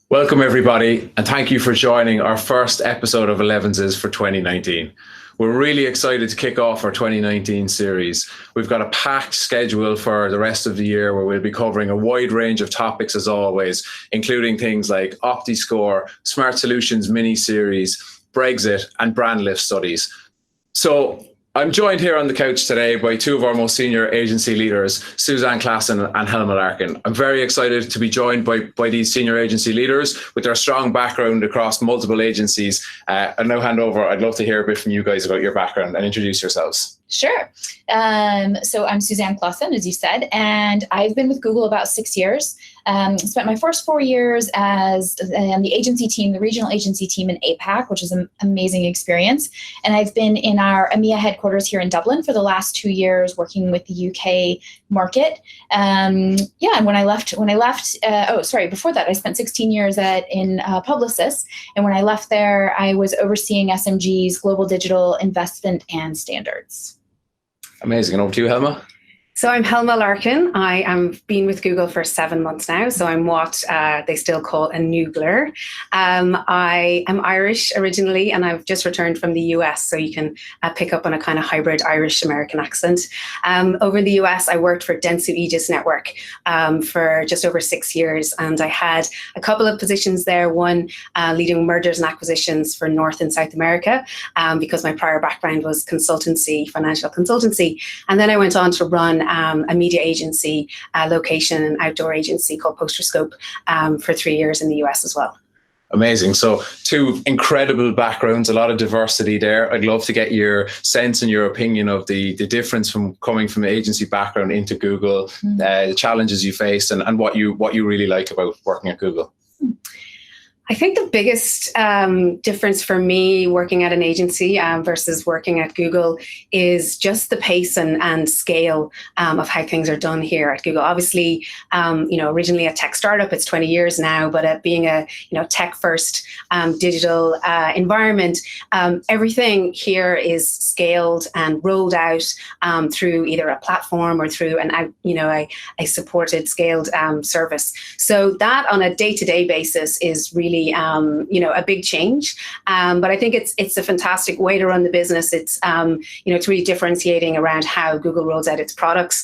Welcome, everybody, and thank you for joining our first episode of Elevenses for 2019. We're really excited to kick off our 2019 series. We've got a packed schedule for the rest of the year where we'll be covering a wide range of topics as always, including things like OptiScore, Smart Solutions mini-series, Brexit, and brand lift studies. So I'm joined here on the couch today by two of our most senior agency leaders, Suzanne Claassen and Helma Larkin. I'm very excited to be joined by these senior agency leaders with their strong background across multiple agencies. I'll now hand over. I'd love to hear a bit from you guys about your background and introduce yourselves. Sure. So I'm Suzanne Claassen, as you said, and I've been with Google about 6 years. Spent my first 4 years as the agency team, the regional agency team in APAC, which is an amazing experience. And I've been in our EMEA headquarters here in Dublin for the last 2 years, working with the UK market. And when I left, before that, I spent 16 years in Publicis. And when I left there, I was overseeing SMG's global digital investment and standards. Amazing. And over to you, Helma. So I'm Helma Larkin. I am been with Google for 7 months now. So I'm what they still call a noogler. I am Irish originally, and I've just returned from the US. So you can pick up on a kind of hybrid Irish-American accent. Over in the US, I worked for Dentsu Aegis Network for just over 6 years. And I had a couple of positions there, one leading mergers and acquisitions for North and South America, because my prior background was consultancy, financial consultancy. And then I went on to run a media agency, location and outdoor agency called Posterscope for 3 years in the US as well. Amazing. So two incredible backgrounds, a lot of diversity there. I'd love to get your sense and your opinion of the difference from coming from an agency background into Google, the challenges you faced and what you really like about working at Google. I think the biggest difference for me working at an agency versus working at Google is just the pace and scale of how things are done here at Google. Obviously, originally a tech startup, it's 20 years now, but being a tech first digital environment, everything here is scaled and rolled out through either a platform or through a supported scaled service. So that on a day-to-day basis is really a big change, but I think it's a fantastic way to run the business. It's it's really differentiating around how Google rolls out its products.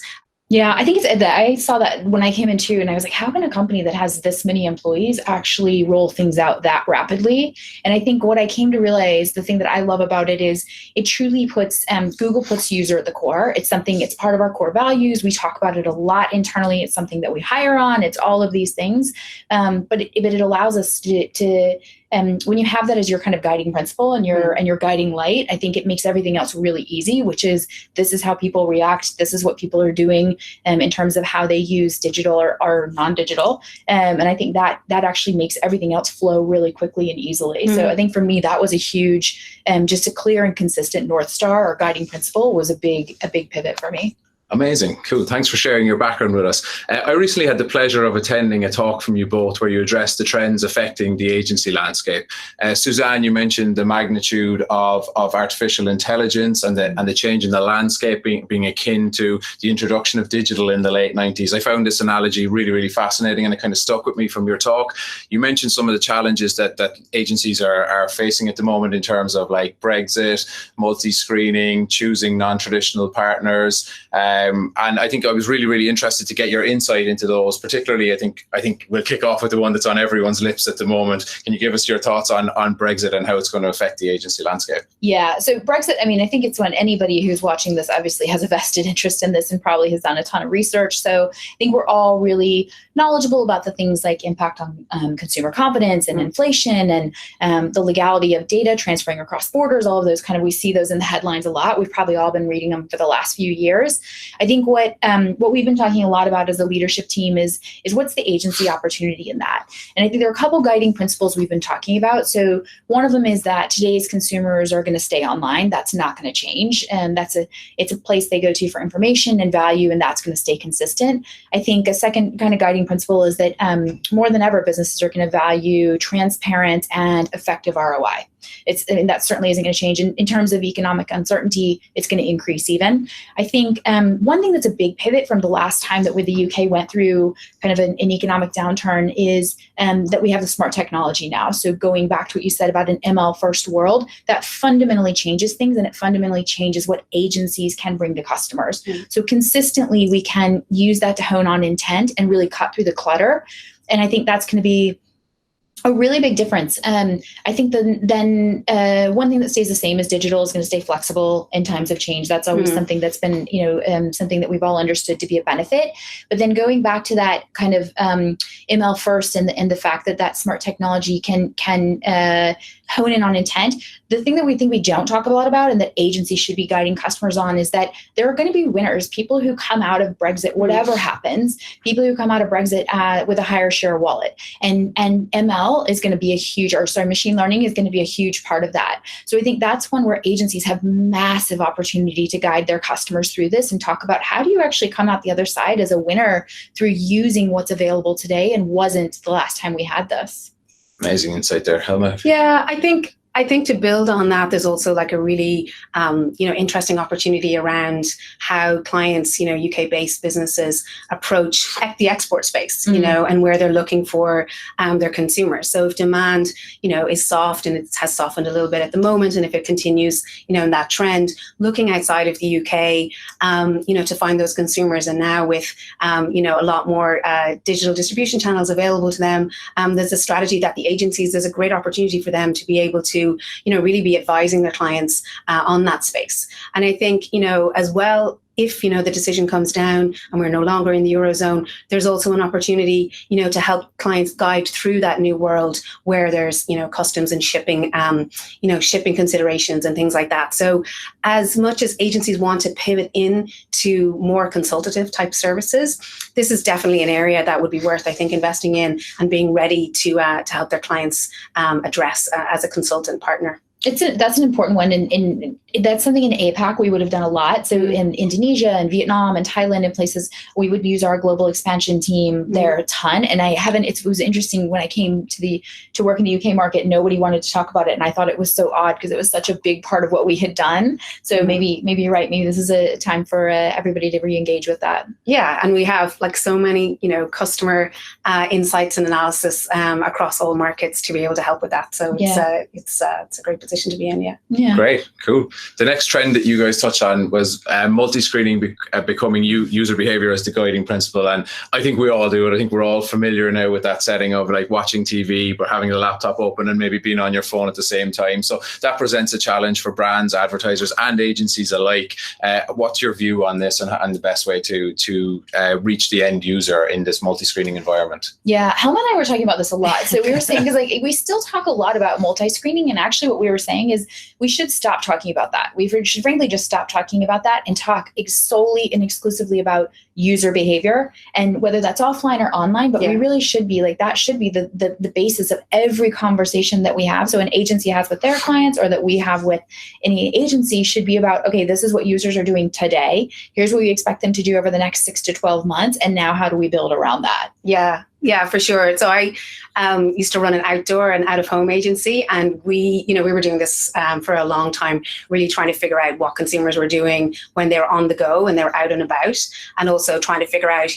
Yeah, I think it's that I saw that when I came in too, and I was like, how can a company that has this many employees actually roll things out that rapidly? And I think what I came to realize, the thing that I love about it is it truly puts Google puts user at the core. It's part of our core values. We talk about it a lot internally. It's something that we hire on. It's all of these things, but it allows us to when you have that as your kind of guiding principle and your guiding light, I think it makes everything else really easy, which is this is how people react. This is what people are doing in terms of how they use digital or non-digital. And I think that actually makes everything else flow really quickly and easily. So I think for me, that was a huge, just a clear and consistent North Star or guiding principle was a big pivot for me. Amazing. Cool. Thanks for sharing your background with us. I recently had the pleasure of attending a talk from you both where you addressed the trends affecting the agency landscape. Suzanne, you mentioned the magnitude of artificial intelligence and the change in the landscape being akin to the introduction of digital in the late 90s. I found this analogy really, really fascinating, and it kind of stuck with me from your talk. You mentioned some of the challenges that agencies are facing at the moment in terms of like Brexit, multi-screening, choosing non-traditional partners. And I think I was really, really interested to get your insight into those. Particularly, I think we'll kick off with the one that's on everyone's lips at the moment. Can you give us your thoughts on Brexit and how it's going to affect the agency landscape? Yeah, so Brexit, I think it's when anybody who's watching this obviously has a vested interest in this and probably has done a ton of research. So I think we're all really knowledgeable about the things like impact on consumer confidence and inflation and the legality of data transferring across borders, all of those we see those in the headlines a lot. We've probably all been reading them for the last few years. I think what we've been talking a lot about as a leadership team is what's the agency opportunity in that? And I think there are a couple guiding principles we've been talking about. So one of them is that today's consumers are going to stay online. That's not going to change. And it's a place they go to for information and value, and that's going to stay consistent. I think a second kind of guiding principle is that more than ever, businesses are going to value transparent and effective ROI. that certainly isn't going to change. In terms of economic uncertainty, it's going to increase even. I think one thing that's a big pivot from the last time that the UK went through kind of an economic downturn is that we have the smart technology now. So going back to what you said about an ML first world, that fundamentally changes things, and it fundamentally changes what agencies can bring to customers. So consistently, we can use that to hone on intent and really cut through the clutter. And I think that's going to be a really big difference. I think then one thing that stays the same is digital is going to stay flexible in times of change. That's always something that's been, something that we've all understood to be a benefit. But then going back to that kind of ML first and the fact that smart technology can hone in on intent. The thing that we think we don't talk a lot about and that agencies should be guiding customers on is that there are going to be winners, people who come out of Brexit, whatever happens, people who come out of Brexit with a higher share of wallet. And ML is going to be machine learning is going to be a huge part of that. So I think that's one where agencies have massive opportunity to guide their customers through this and talk about how do you actually come out the other side as a winner through using what's available today and wasn't the last time we had this. Amazing insight there, Helma. Yeah, I think to build on that, there's also like a really, interesting opportunity around how clients, UK-based businesses approach the export space, and where they're looking for their consumers. So if demand, is soft, and it has softened a little bit at the moment, and if it continues, in that trend, looking outside of the UK, to find those consumers, and now with, a lot more digital distribution channels available to them, there's a strategy that the agencies, there's a great opportunity for them to be able to really be advising their clients on that space. And I think, as well, if, the decision comes down and we're no longer in the Eurozone, there's also an opportunity, to help clients guide through that new world where there's, customs and shipping, shipping considerations and things like that. So as much as agencies want to pivot in to more consultative type services, this is definitely an area that would be worth, I think, investing in and being ready to help their clients address as a consultant partner. That's an important one, and that's something in APAC we would have done a lot. So in Indonesia and Vietnam and Thailand and places, we would use our global expansion team there a ton. And it was interesting when I came to work in the UK market, nobody wanted to talk about it, and I thought it was so odd because it was such a big part of what we had done. So maybe you're right. Maybe this is a time for everybody to re-engage with that. Yeah, and we have like so many customer insights and analysis across all markets to be able to help with that. So it's a great position to be in. Yeah. Great, cool. The next trend that you guys touched on was multi-screening becoming user behavior as the guiding principle. And I think we all do it. I think we're all familiar now with that setting of like watching TV, but having the laptop open and maybe being on your phone at the same time. So that presents a challenge for brands, advertisers, and agencies alike. What's your view on this and the best way to reach the end user in this multi-screening environment? Yeah, Helma and I were talking about this a lot. So we were saying, because we still talk a lot about multi-screening, and actually what we were saying is we should stop talking about that. We should frankly just stop talking about that and talk solely and exclusively about user behavior, and whether that's offline or online, but we really should be like, that should be the basis of every conversation that we have. So an agency has with their clients, or that we have with any agency, should be about, okay, this is what users are doing today. Here's what we expect them to do over the next 6 to 12 months. And now how do we build around that? Yeah, for sure. So I used to run an outdoor and out-of-home agency, and we were doing this for a long time, really trying to figure out what consumers were doing when they were on the go and they were out and about, and also trying to figure out,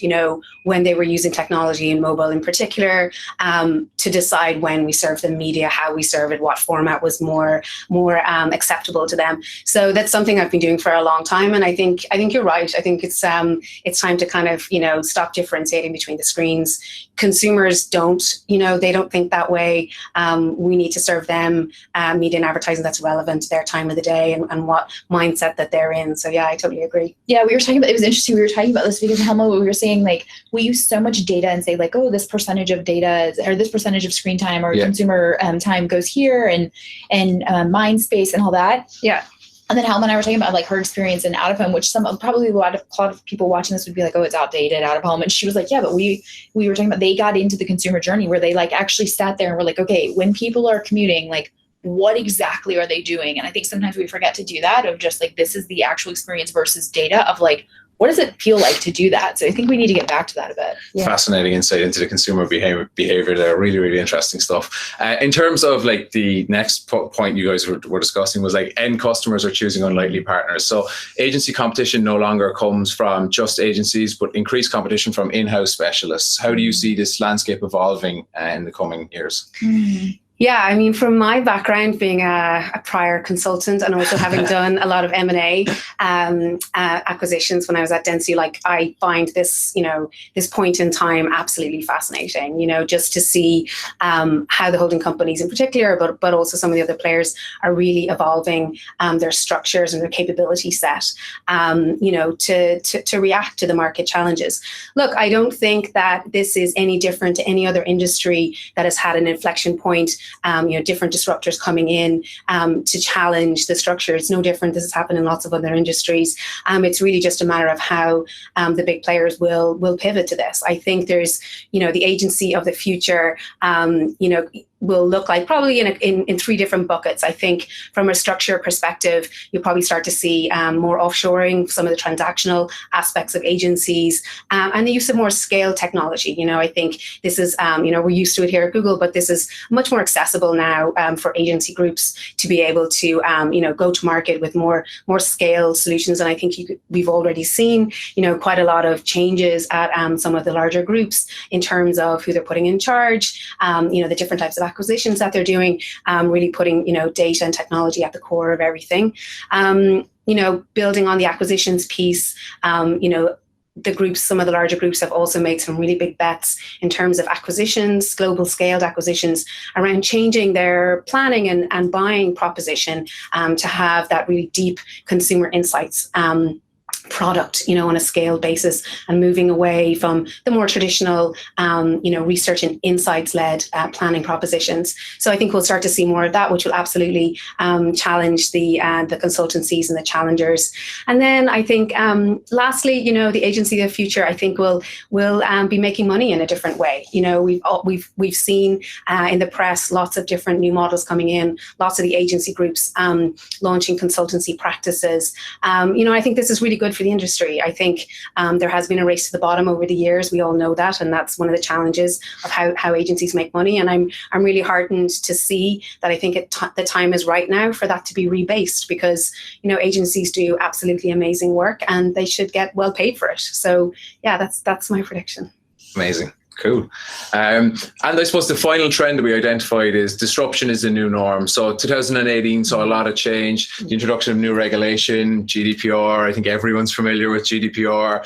when they were using technology and mobile in particular, to decide when we serve them media, how we serve it, what format was more acceptable to them. So that's something I've been doing for a long time, and I think you're right. I think it's time to kind of stop differentiating between the screens. Consumers don't, they don't think that way. We need to serve them media and advertising that's relevant to their time of the day and what mindset that they're in. So yeah, I totally agree. Yeah, it was interesting. We were talking about this because Helma, we were saying like, we use so much data and say like, oh, this percentage of data or this percentage of screen time or consumer time goes here and mind space and all that. Yeah. And then Helma and I were talking about like her experience in out of home, which probably a lot of people watching this would be like, oh, it's outdated, out of home. And she was like, yeah, but we were talking about, they got into the consumer journey where they like actually sat there and were like, okay, when people are commuting, like what exactly are they doing? And I think sometimes we forget to do that, of just like, this is the actual experience versus data of like, what does it feel like to do that? So I think we need to get back to that a bit. Yeah. Fascinating insight into the consumer behavior there. Really, really interesting stuff. In terms of like the next point you guys were discussing was like end customers are choosing unlikely partners. So agency competition no longer comes from just agencies, but increased competition from in-house specialists. How do you see this landscape evolving in the coming years? Yeah, I mean, from my background being a prior consultant and also having done a lot of M&A acquisitions when I was at Dentsu, like I find this, this point in time absolutely fascinating, just to see how the holding companies in particular, but also some of the other players are really evolving their structures and their capability set, to react to the market challenges. Look, I don't think that this is any different to any other industry that has had an inflection point. Different disruptors coming in to challenge the structure. It's no different. This has happened in lots of other industries. It's really just a matter of how the big players will pivot to this. I think there's, the agency of the future, will look like probably in three different buckets. I think from a structure perspective, you'll probably start to see more offshoring, some of the transactional aspects of agencies, and the use of more scale technology. I think this is, we're used to it here at Google, but this is much more accessible now for agency groups to be able to, go to market with more scale solutions. And I think we've already seen, quite a lot of changes at some of the larger groups in terms of who they're putting in charge, the different types of acquisitions that they're doing, really putting, data and technology at the core of everything. Building on the acquisitions piece, some of the larger groups have also made some really big bets in terms of acquisitions, global scaled acquisitions, around changing their planning and buying proposition to have that really deep consumer insights product, on a scaled basis, and moving away from the more traditional, research and insights-led planning propositions. So I think we'll start to see more of that, which will absolutely challenge the consultancies and the challengers. And then I think, lastly, the agency of the future, I think will be making money in a different way. We've seen in the press lots of different new models coming in, lots of the agency groups launching consultancy practices. I think this is really good for the industry. I think there has been a race to the bottom over the years. We all know that, and that's one of the challenges of how agencies make money. And I'm really heartened to see that. I think the time is right now for that to be rebased, because agencies do absolutely amazing work and they should get well paid for it. So yeah, that's my prediction. Amazing. Cool. And I suppose the final trend that we identified is disruption is the new norm. So 2018 saw a lot of change, the introduction of new regulation, GDPR. I think everyone's familiar with GDPR.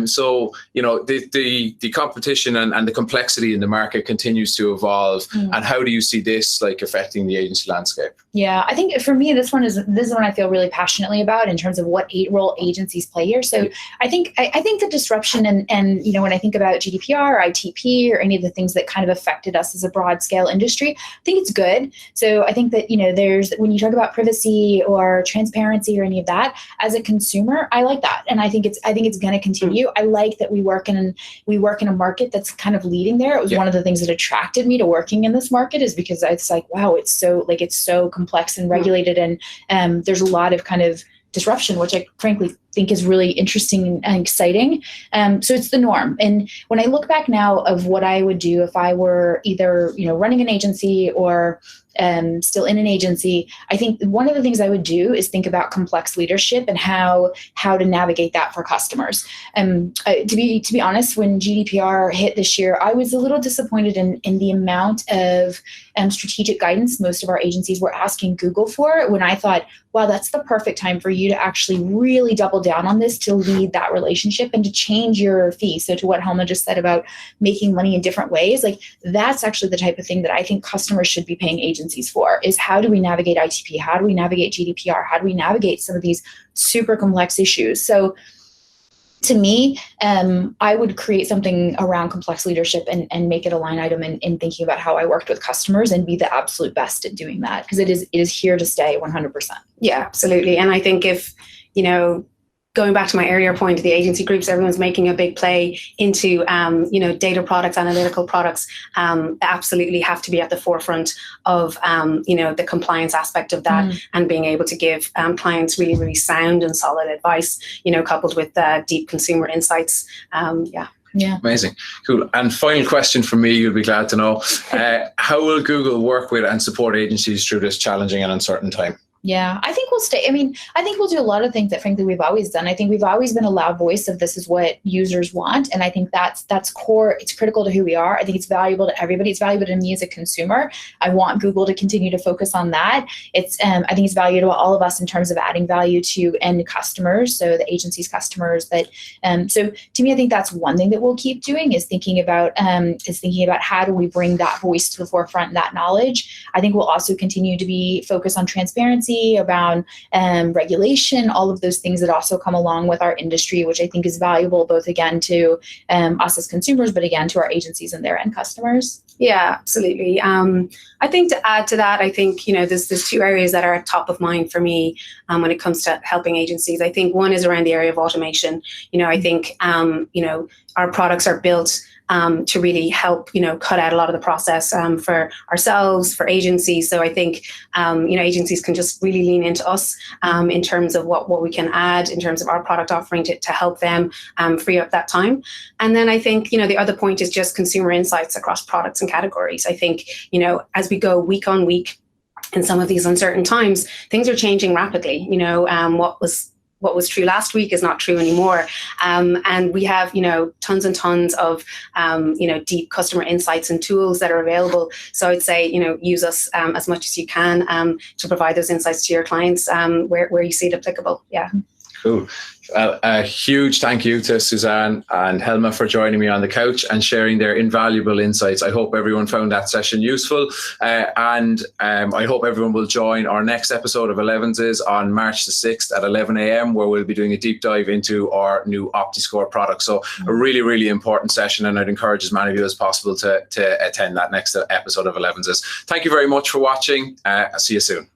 So, the competition and the complexity in the market continues to evolve. And how do you see this affecting the agency landscape? Yeah, I think for me, this is one I feel really passionately about in terms of what role agencies play here. So I think the disruption and when I think about GDPR or ITP or any of the things that kind of affected us as a broad scale industry, I think it's good. So I think that, there's, when you talk about privacy or transparency or any of that, as a consumer, I like that. And I think it's going to continue. I like that we work in a market that's kind of leading there. It was one of the things that attracted me to working in this market, is because it's like, wow, it's so complex and regulated, and there's a lot of kind of disruption, which I frankly think is really interesting and exciting. So it's the norm. And when I look back now of what I would do if I were either, running an agency or still in an agency, I think one of the things I would do is think about complex leadership and how to navigate that for customers. To be honest, when GDPR hit this year, I was a little disappointed in the amount of strategic guidance most of our agencies were asking Google for, when I thought, wow, that's the perfect time for you to actually really double down on this, to lead that relationship and to change your fee. So to what Helma just said about making money in different ways, that's actually the type of thing that I think customers should be paying agencies for, is how do we navigate ITP? How do we navigate GDPR? How do we navigate some of these super complex issues? So to me, I would create something around complex leadership and make it a line item in thinking about how I worked with customers and be the absolute best at doing that, because it is here to stay 100%. Yeah, absolutely. And I think if, going back to my earlier point, the agency groups, everyone's making a big play into, data products, analytical products, absolutely have to be at the forefront of, the compliance aspect of that, and being able to give clients really, really sound and solid advice, coupled with deep consumer insights. Yeah. Amazing. Cool. And final question from me, you'll be glad to know. How will Google work with and support agencies through this challenging and uncertain time? Yeah, I think we'll stay. I mean, I think we'll do a lot of things that, frankly, we've always done. I think we've always been a loud voice of this is what users want. And I think that's core. It's critical to who we are. I think it's valuable to everybody. It's valuable to me as a consumer. I want Google to continue to focus on that. I think it's valuable to all of us in terms of adding value to end customers, so the agency's customers. So to me, I think that's one thing that we'll keep doing is thinking about how do we bring that voice to the forefront and that knowledge. I think we'll also continue to be focused on transparency, around regulation, all of those things that also come along with our industry, which I think is valuable both, again, to us as consumers, but again, to our agencies and their end customers. Yeah, absolutely. I think to add to that, I think, there's two areas that are top of mind for me when it comes to helping agencies. I think one is around the area of automation. I think, our products are built to really help, cut out a lot of the process for ourselves, for agencies. So I think, agencies can just really lean into us in terms of what we can add in terms of our product offering to help them free up that time. And then I think, the other point is just consumer insights across products and categories. I think, as we go week on week in some of these uncertain times, things are changing rapidly. What was true last week is not true anymore. And we have, tons and tons of, deep customer insights and tools that are available. So I'd say, use us as much as you can to provide those insights to your clients where you see it applicable. Yeah. Cool. A huge thank you to Suzanne and Helma for joining me on the couch and sharing their invaluable insights. I hope everyone found that session useful, and I hope everyone will join our next episode of Elevenses on March the 6th at 11 a.m. where we'll be doing a deep dive into our new OptiScore product. So a really, really important session, and I'd encourage as many of you as possible to attend that next episode of Elevenses. Thank you very much for watching. I'll see you soon.